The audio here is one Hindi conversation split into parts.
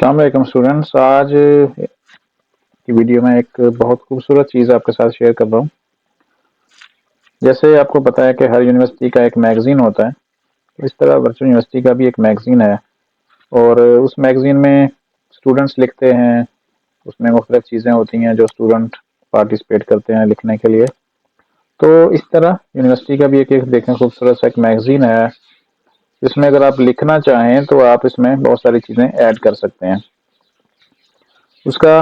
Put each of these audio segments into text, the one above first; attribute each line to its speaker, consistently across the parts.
Speaker 1: अस्सलाम वालेकुम स्टूडेंट्स। आज की वीडियो में एक बहुत खूबसूरत चीज़ आपके साथ शेयर कर रहा हूँ। जैसे आपको पता है कि हर यूनिवर्सिटी का एक मैगज़ीन होता है, तो इस तरह वर्चुअल यूनिवर्सिटी का भी एक मैगज़ीन है और उस मैगज़ीन में स्टूडेंट्स लिखते हैं। उसमें मुख्तलिफ चीज़ें होती हैं जो स्टूडेंट पार्टिसिपेट करते हैं लिखने के लिए। तो इस तरह यूनिवर्सिटी का भी एक देखें खूबसूरत सा एक मैगज़ीन है, जिसमें अगर आप लिखना चाहें तो आप इसमें बहुत सारी चीज़ें ऐड कर सकते हैं। उसका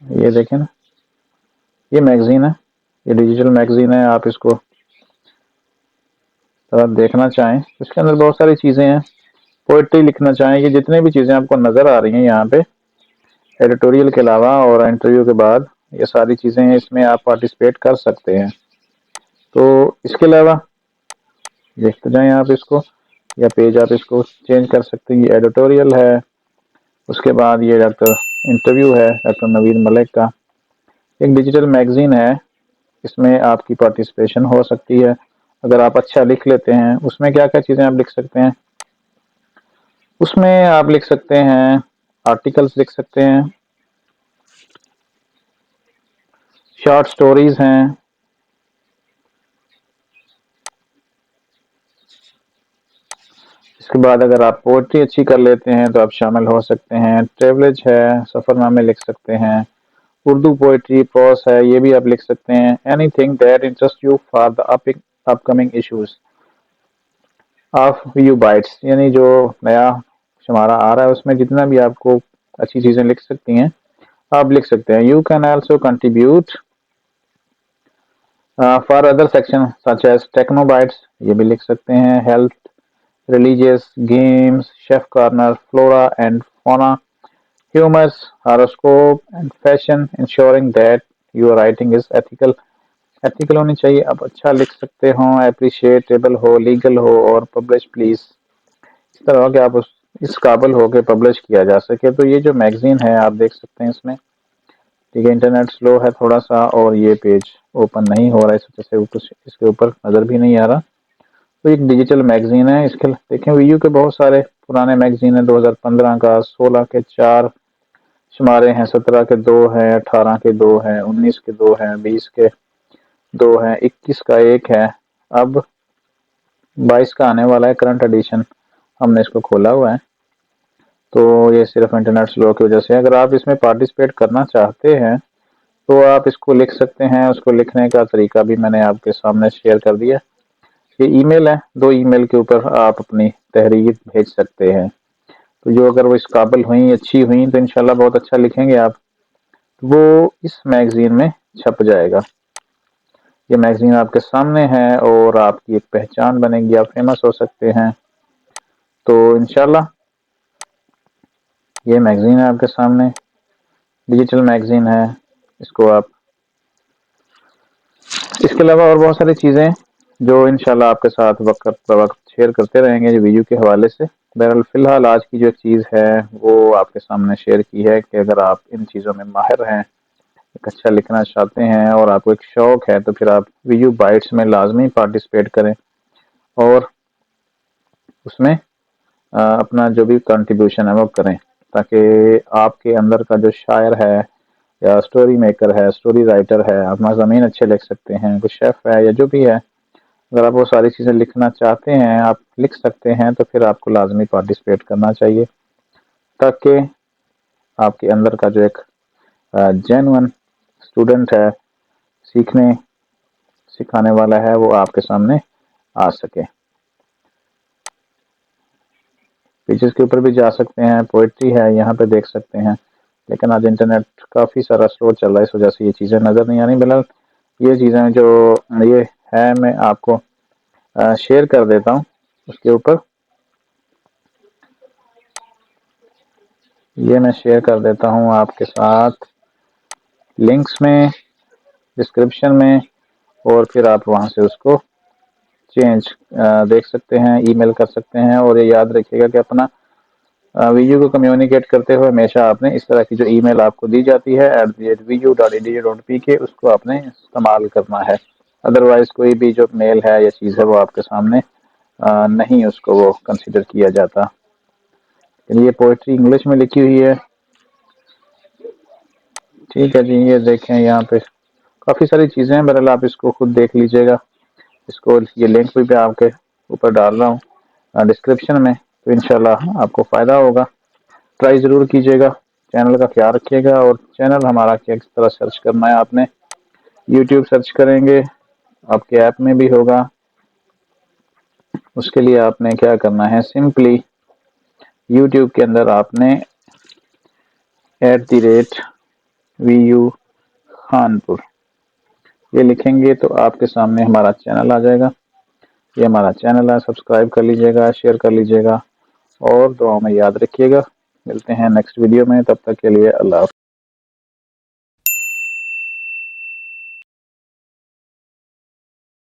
Speaker 1: ये देखें ना, ये मैगज़ीन है, ये डिजिटल मैगज़ीन है। आप इसको अगर देखना चाहें तो इसके अंदर बहुत सारी चीज़ें हैं। पोइट्री लिखना चाहें, ये जितने भी चीज़ें आपको नज़र आ रही हैं यहाँ पे एडिटोरियल के अलावा और इंटरव्यू के बाद, ये सारी चीज़ें इसमें आप पार्टिसिपेट कर सकते हैं। तो इसके अलावा देखते जाएं आप इसको, या पेज आप इसको चेंज कर सकते हैं। ये एडिटोरियल है, उसके बाद ये डॉक्टर इंटरव्यू है डॉक्टर नवीद मलिक का। एक डिजिटल मैगज़ीन है, इसमें आपकी पार्टिसिपेशन हो सकती है अगर आप अच्छा लिख लेते हैं। उसमें क्या क्या चीज़ें आप लिख सकते हैं, उसमें आप लिख सकते हैं आर्टिकल्स लिख सकते हैं, शॉर्ट स्टोरीज हैं, इसके बाद अगर आप पोएट्री अच्छी कर लेते हैं तो आप शामिल हो सकते हैं। ट्रेवलेज है, सफ़रनामे लिख सकते हैं। उर्दू पोएट्री प्रोस है, ये भी आप लिख सकते हैं। Anything that interest you for the upcoming issues of you bytes, यानी जो नया शुमारा आ रहा है उसमें जितना भी आपको अच्छी चीज़ें लिख सकती हैं आप लिख सकते हैं। You can also contribute for other section such as technobytes, ये भी लिख सकते हैं। Health, religious, games, chef corner, flora and fauna, humours, horoscope and fashion, insuring that your writing is ethical. Ethical होनी चाहिए, आप अच्छा लिख सकते हो, अप्रिशिएटेबल हो, लीगल हो और पब्लिश प्लीज। इस तरह के आप इस काबिल हो के पब्लिश किया जा सके। तो ये जो मैगजीन है आप देख सकते हैं इसमें, ठीक है। इंटरनेट स्लो है थोड़ा सा और ये पेज ओपन नहीं हो रहा है, इस वजह से कुछ इसके ऊपर नज़र भी नहीं आ रहा। तो एक डिजिटल मैगजीन है। इसके देखें वीयू के बहुत सारे पुराने मैगजीन है, 2015 का, 16 के 4 शुमारे हैं, 17 के 2 हैं, 18 के 2 हैं, 19 के 2 हैं, 20 के 2 हैं, 21 का 1 है। अब 22 का आने वाला है करंट एडिशन, हमने इसको खोला हुआ है। तो ये सिर्फ इंटरनेट स्लो की वजह से। अगर आप इसमें पार्टिसिपेट करना चाहते हैं तो आप इसको लिख सकते हैं। उसको लिखने का तरीका भी मैंने आपके सामने शेयर कर दिया। ये ईमेल है, 2 ईमेल के ऊपर आप अपनी तहरीर भेज सकते हैं। तो जो अगर वो इस काबिल हुई, अच्छी हुई, तो इंशाल्लाह बहुत अच्छा लिखेंगे आप, वो इस मैगजीन में छप जाएगा। ये मैगजीन आपके सामने है और आपकी एक पहचान बनेगी, आप फेमस हो सकते हैं। तो इंशाल्लाह ये मैगजीन है आपके सामने, डिजिटल मैगजीन है। इसको आप, इसके अलावा और बहुत सारी चीज़ें जो इंशाल्लाह आपके साथ वक्त ब वक्त शेयर करते रहेंगे वीडियो के हवाले से। बहरहाल फ़िलहाल आज की जो चीज़ है वो आपके सामने शेयर की है कि अगर आप इन चीज़ों में माहिर हैं, एक अच्छा लिखना चाहते हैं और आपको एक शौक़ है, तो फिर आप वीयू बाइट्स में लाजमी पार्टिसिपेट करें और उसमें अपना जो भी कंट्रीब्यूशन है वो करें, ताकि आपके अंदर का जो शायर है या स्टोरी मेकर है, स्टोरी राइटर है, आप मज़ामीन अच्छे लिख सकते हैं, कोई शेफ़ है या जो भी है, अगर आप वो सारी चीज़ें लिखना चाहते हैं, आप लिख सकते हैं, तो फिर आपको लाजमी पार्टिसिपेट करना चाहिए, ताकि आपके अंदर का जो एक जेन्युइन स्टूडेंट है, सीखने सिखाने वाला है, वो आपके सामने आ सके। पेजेस के ऊपर भी जा सकते हैं, पोइट्री है, यहाँ पे देख सकते हैं, लेकिन आज इंटरनेट काफ़ी सारा स्लो चल रहा है, इस वजह से ये चीज़ें नज़र नहीं आ रही। फिलहाल ये चीज़ें जो ये है मैं आपको शेयर कर देता हूँ उसके ऊपर, ये मैं शेयर कर देता हूँ आपके साथ लिंक्स में, डिस्क्रिप्शन में, और फिर आप वहाँ से उसको चेंज देख सकते हैं, ईमेल कर सकते हैं। और ये याद रखिएगा कि अपना वीडियो को कम्युनिकेट करते हुए हमेशा आपने इस तरह की जो ईमेल आपको दी जाती है @vu.edu.pk, उसको आपने इस्तेमाल करना है। अदरवाइज कोई भी जो मेल है या चीज़ है वो आपके सामने नहीं उसको वो कंसिडर किया जाता। ये पोइट्री इंग्लिश में लिखी हुई है। ठीक है जी, ये देखें यहाँ पे काफ़ी सारी चीज़ें हैं, बहरहाल आप इसको खुद देख लीजिएगा। इसको ये लिंक भी मैं आपके ऊपर डाल रहा हूँ डिस्क्रिप्शन में, तो इंशाल्लाह आपको फ़ायदा होगा। ट्राई ज़रूर कीजिएगा। चैनल का ख्याल रखिएगा। और चैनल हमारा किस तरह सर्च करना है, आपने यूट्यूब सर्च करेंगे, आपके ऐप में भी होगा। उसके लिए आपने क्या करना है, सिंपली यूट्यूब के अंदर आपने @VU खानपुर ये लिखेंगे तो आपके सामने हमारा चैनल आ जाएगा। ये हमारा चैनल है, सब्सक्राइब कर लीजिएगा, शेयर कर लीजिएगा और दुआ में याद रखिएगा। मिलते हैं नेक्स्ट वीडियो में, तब तक के लिए अल्लाह।